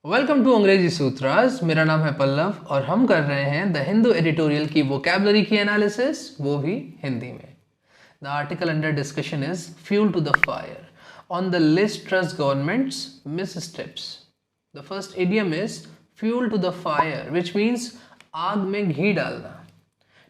Welcome to अंग्रेजी सूत्रास। मेरा नाम है पल्लव और हम कर रहे हैं द हिंदू एडिटोरियल की वोकैबुलरी की एनालिसिस, वो भी हिंदी में। The article under discussion is fuel to the fire on the Liz Truss government's missteps. The first idiom is fuel to the fire, which means आग में घी डालना।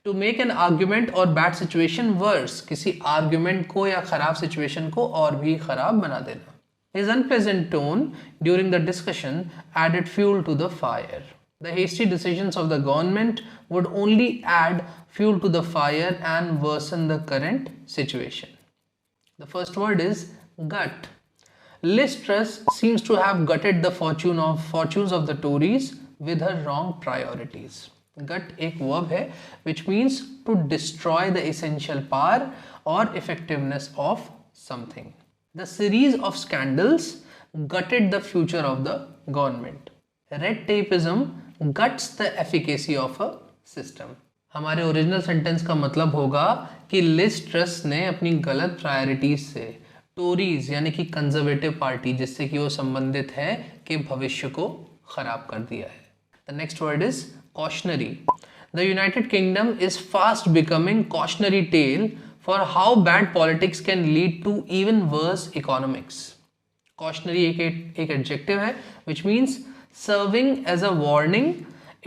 टू मेक एन आर्ग्यूमेंट और bad situation worse, किसी argument को या खराब situation को और भी खराब बना देना। His unpleasant tone during the discussion added fuel to the fire. The hasty decisions of the government would only add fuel to the fire and worsen the current situation. The first word is gut. Liz Truss seems to have gutted the fortunes of the Tories with her wrong priorities. Gut एक verb है which means to destroy the essential power or effectiveness of something. The series of scandals gutted the future of the government. Red tapeism guts the efficacy of a system. हमारे original sentence का मतलब होगा कि Liz truss ने अपनी गलत priorities से Tories यानी कि कंजर्वेटिव पार्टी जिससे कि वो संबंधित है के भविष्य को खराब कर दिया है। The next word is cautionary. The United Kingdom is fast becoming cautionary tale for how bad politics can lead to even worse economics. Cautionary एक adjective है which means serving as a warning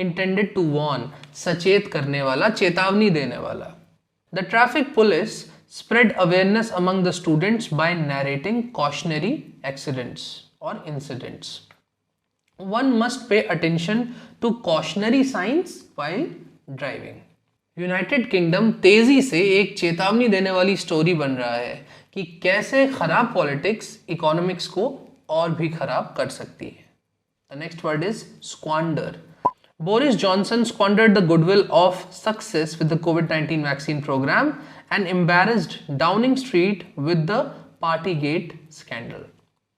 intended to warn, सचेत करने वाला, चेतावनी देने वाला. The traffic police spread awareness among the students by narrating cautionary accidents or incidents. One must pay attention to cautionary signs while driving. United kingdom तेजी से एक चेतावनी देने वाली स्टोरी बन रहा है कि कैसे खराब पॉलिटिक्स इकोनॉमिक्स को और भी खराब कर सकती है. The next word is squander. Boris Johnson squandered the goodwill of success with the कोविड-19 vaccine programme and embarrassed Downing Street with the partygate scandal.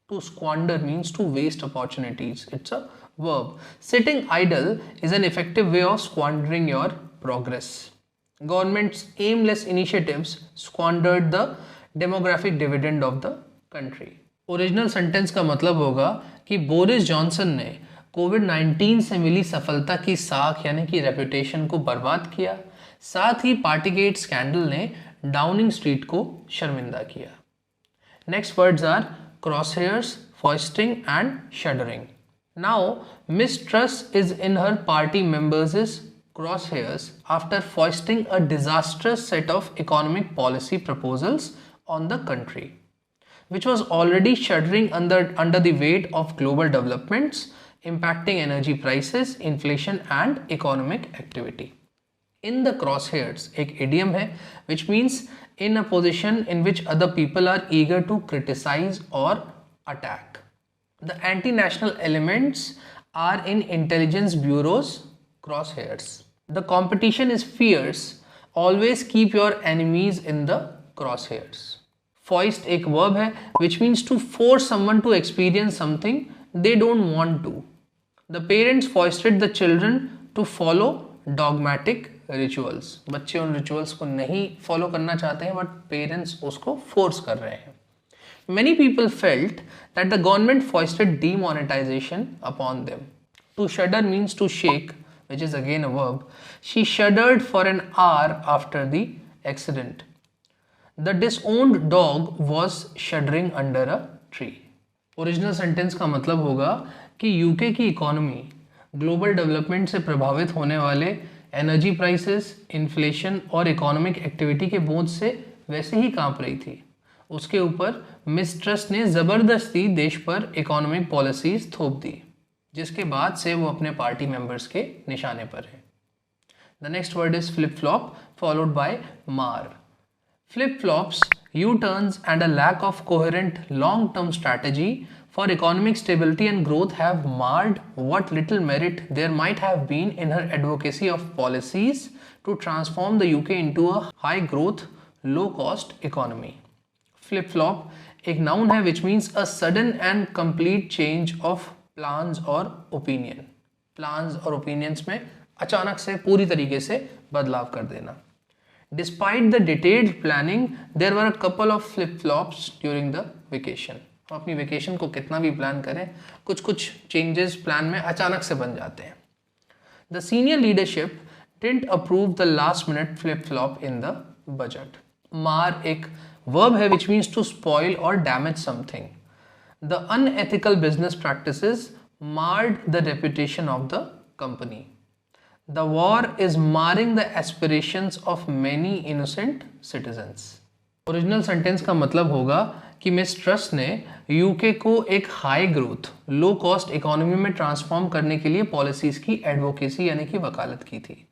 To squander means to waste opportunities. It's a verb. Sitting idle is an effective way of squandering your progress. Government's aimless initiatives squandered the demographic dividend of the country. Original sentence का मतलब होगा कि Boris Johnson ने कोविड-19 से मिली सफलता की साख यानी कि रेपुटेशन को बर्बाद किया, साथ ही पार्टीगेट स्कैंडल ने डाउनिंग स्ट्रीट को शर्मिंदा किया. Next words are crosshairs, foisting and shuddering. Now, Miss Truss is in her party members' crosshairs after foisting a disastrous set of economic policy proposals on the country, which was already shuddering under the weight of global developments impacting energy prices, inflation and economic activity. In the crosshairs, एक idiom है which means in a position in which other people are eager to criticize or attack. The anti-national elements are in intelligence bureaus crosshairs. The competition is fierce. Always keep your enemies in the crosshairs. Foist एक verb है which means to force someone to experience something they don't want to. The parents foisted the children to follow dogmatic rituals. बच्चे उन rituals को नहीं follow करना चाहते हैं but parents उसको फोर्स कर रहे हैं. Many people felt that the government foisted demonetization upon them. To shudder means to shake, which is again a verb. She shuddered for an hour after the accident. The disowned dog was shuddering under a tree. Original sentence का मतलब होगा कि UK की economy global development से प्रभावित होने वाले energy prices, inflation और इकोनॉमिक एक्टिविटी के बोझ से वैसे ही कांप रही थी. उसके ऊपर मिस ट्रस ने ज़बरदस्ती देश पर इकोनॉमिक पॉलिसीज थोप दी, जिसके बाद से वो अपने पार्टी मेंबर्स के निशाने पर है. The next word is flip flop followed by mar. Flip flops, U turns and a lack of coherent long term strategy for economic stability and growth have marred what little merit there might have been in her advocacy of policies to transform the UK into a high growth, low cost economy. Flip flop एक noun है which means a sudden and complete change of plans or opinion. Plans और opinions में अचानक से पूरी तरीके से बदलाव कर देना. Despite the detailed planning, there were a couple of flip flops during the vacation. हम अपनी वेकेशन को कितना भी प्लान करें, कुछ कुछ चेंजेस प्लान में अचानक से बन जाते हैं. The senior leadership didn't approve the last minute flip flop in the budget. मार एक वर्ब है विच मीन्स टू स्पॉइल और damage something. The unethical business practices marred the reputation of the company. The war is marring the aspirations of many innocent citizens. Original sentence का मतलब होगा कि miss truss ने UK को एक high growth low cost economy में transform करने के लिए पॉलिसीज की एडवोकेसी यानी कि वकालत की थी.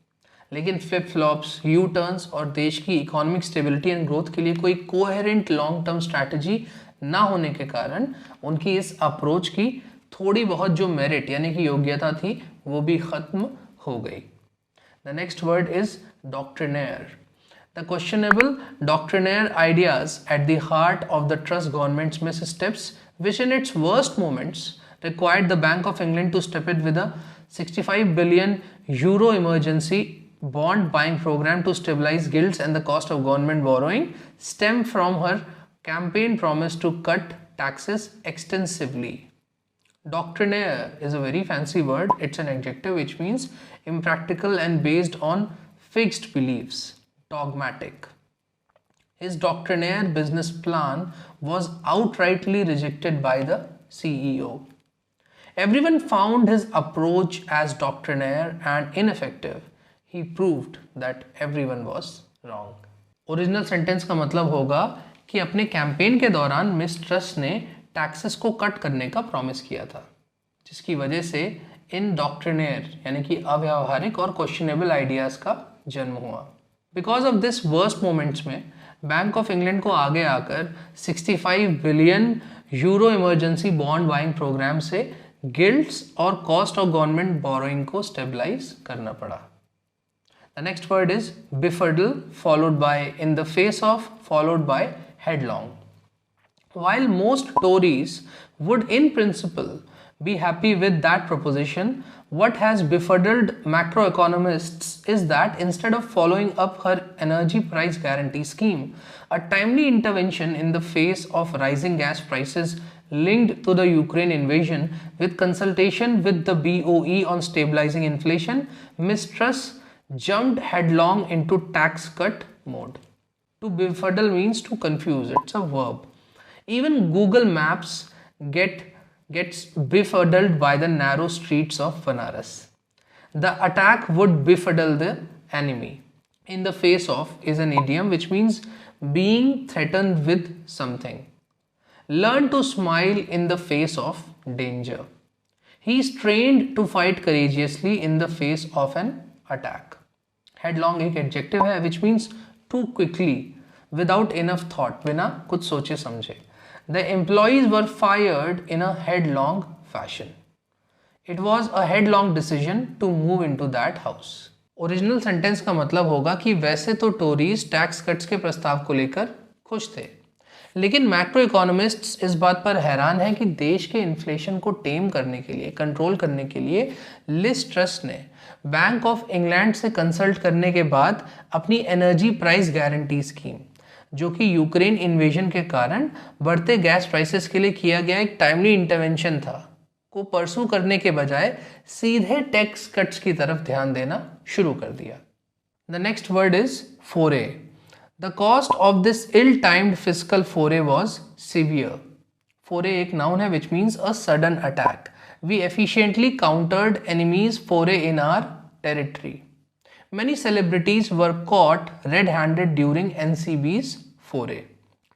लेकिन फ्लिप फ्लॉप्स, यू टर्न्स और देश की इकोनॉमिक स्टेबिलिटी एंड ग्रोथ के लिए कोई कोहेरेंट लॉन्ग टर्म स्ट्रैटेजी ना होने के कारण उनकी इस अप्रोच की थोड़ी बहुत जो मेरिट यानी कि योग्यता थी वो भी खत्म हो गई. The next word is doctrinaire. The questionable doctrinaire ideas at the heart of the Truss government's missteps which in its worst moments required the Bank of England to step in with a 65 billion euro emergency bond buying program to stabilize gilts and the cost of government borrowing stem from her campaign promise to cut taxes extensively. Doctrinaire is a very fancy word. It's an adjective which means impractical and based on fixed beliefs, dogmatic. His doctrinaire business plan was outrightly rejected by the CEO. Everyone found his approach as doctrinaire and ineffective. He proved that everyone was wrong. Original sentence का मतलब होगा कि अपने campaign के दौरान miss truss ने taxes को cut करने का प्रॉमिस किया था, जिसकी वजह से इन डॉक्ट्रिनेयर यानी कि अव्यावहारिक और क्वेश्चनेबल आइडियाज़ का जन्म हुआ. Because of this worst moments में बैंक ऑफ इंग्लैंड को आगे आकर 65 billion euro emergency bond buying programme से गिल्ट्स और कॉस्ट ऑफ गवर्नमेंट बोरोइंग को स्टेबलाइज करना पड़ा. The next word is befuddled followed by in the face of followed by headlong. While most Tories would in principle be happy with that proposition, what has befuddled macroeconomists is that instead of following up her energy price guarantee scheme, a timely intervention in the face of rising gas prices linked to the Ukraine invasion with consultation with the BOE on stabilizing inflation, Ms. Truss jumped headlong into tax cut mode. To befuddle means to confuse. It's a verb. Even Google Maps gets befuddled by the narrow streets of Banaras. The attack would befuddle the enemy. In the face of is an idiom which means being threatened with something. Learn to smile in the face of danger. He is trained to fight courageously in the face of an attack. Headlong एक adjective है which means too quickly, without enough thought, बिना कुछ सोचे समझे. The employees were fired in a headlong fashion. It was a headlong decision to move into that house. Original sentence का मतलब होगा कि वैसे तो टोरीज टैक्स कट्स के प्रस्ताव को लेकर खुश थे, लेकिन मैक्रो इकोनॉमिस्ट्स इस बात पर हैरान हैं कि देश के इन्फ्लेशन को टेम करने के लिए, कंट्रोल करने के लिए लिज ट्रस ने बैंक ऑफ इंग्लैंड से कंसल्ट करने के बाद अपनी एनर्जी प्राइस गारंटी स्कीम, जो कि यूक्रेन इन्वेजन के कारण बढ़ते गैस प्राइसेस के लिए किया गया एक टाइमली इंटरवेंशन था, को परसू करने के बजाय सीधे टैक्स कट्स की तरफ ध्यान देना शुरू कर दिया. The next word is foray. The cost of this ill timed fiscal foray was severe. Foray एक नाउन है which means a sudden attack. We efficiently countered enemy's foray in our territory. Many celebrities were caught red-handed during NCB's foray.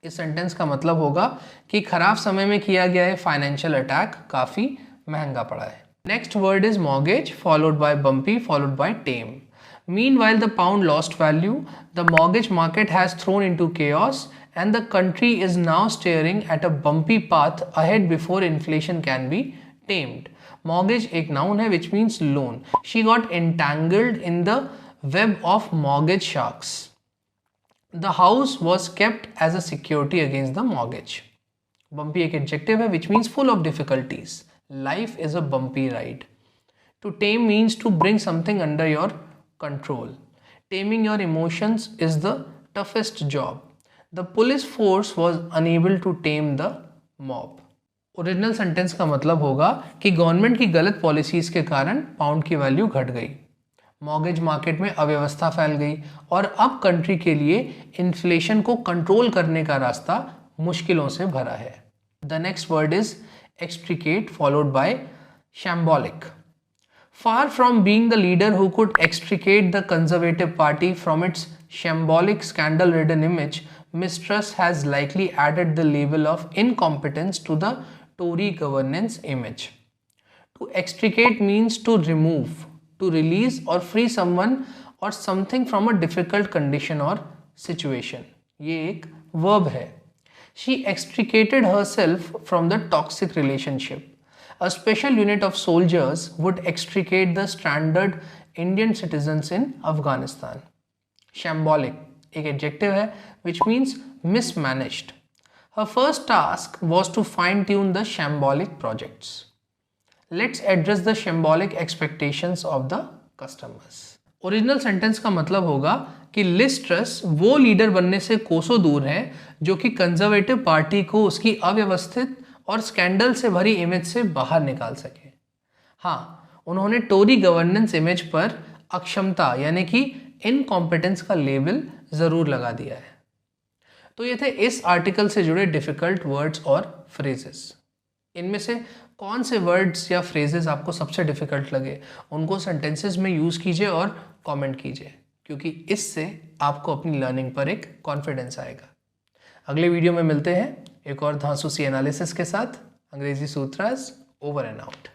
इस sentence का मतलब होगा कि खराब समय में किया गया है फाइनेंशियल अटैक काफ़ी महंगा पड़ा है. Next word is mortgage followed by bumpy followed by time. Meanwhile, the pound lost value, the mortgage market has thrown into chaos, and the country is now staring at a bumpy path ahead before inflation can be tamed. Mortgage एक noun है which means loan. She got entangled in the web of mortgage sharks. The house was kept as a security against the mortgage. Bumpy एक adjective है which means full of difficulties. Life is a bumpy ride. To tame means to bring something under your control. Taming your emotions is the toughest job. The police force was unable to tame the mob. Original sentence का मतलब होगा कि government की गलत policies के कारण pound की value घट गई, मॉर्गेज मार्केट में अव्यवस्था फैल गई और अब कंट्री के लिए इन्फ्लेशन को कंट्रोल करने का रास्ता मुश्किलों से भरा है। The next word is extricate followed by shambolic. Far from being the leader who could extricate the Conservative Party from its shambolic scandal-ridden image, Miss Truss has likely added the label of incompetence to the Tory governance image. To extricate means to remove, to release or free someone or something from a difficult condition or situation. ये एक verb है. She extricated herself from the toxic relationship. A special unit of soldiers would extricate the stranded Indian citizens in Afghanistan. Shambolic एक adjective है which means mismanaged. Her first task was to fine-tune the shambolic projects. Let's address the shambolic expectations of the customers. Original sentence का मतलब होगा कि Liz truss वो leader बनने से कोसों दूर है जो कि कंजर्वेटिव पार्टी को उसकी अव्यवस्थित और स्कैंडल से भरी इमेज से बाहर निकाल सके। हाँ, उन्होंने टोरी गवर्नेंस इमेज पर अक्षमता यानी कि इनकॉम्पिटेंस का लेबल ज़रूर लगा दिया है। तो ये थे इस आर्टिकल से जुड़े डिफ़िकल्ट वर्ड्स और फ्रेजेस। इनमें से कौन से वर्ड्स या फ्रेजेस आपको सबसे डिफ़िकल्ट लगे उनको सेंटेंसेस में यूज़ कीजिए और कमेंट कीजिए, क्योंकि इससे आपको अपनी लर्निंग पर एक कॉन्फिडेंस आएगा। अगले वीडियो में मिलते हैं एक और धांसू सी एनालिसिस के साथ। अंग्रेजी सूत्रास ओवर एंड आउट।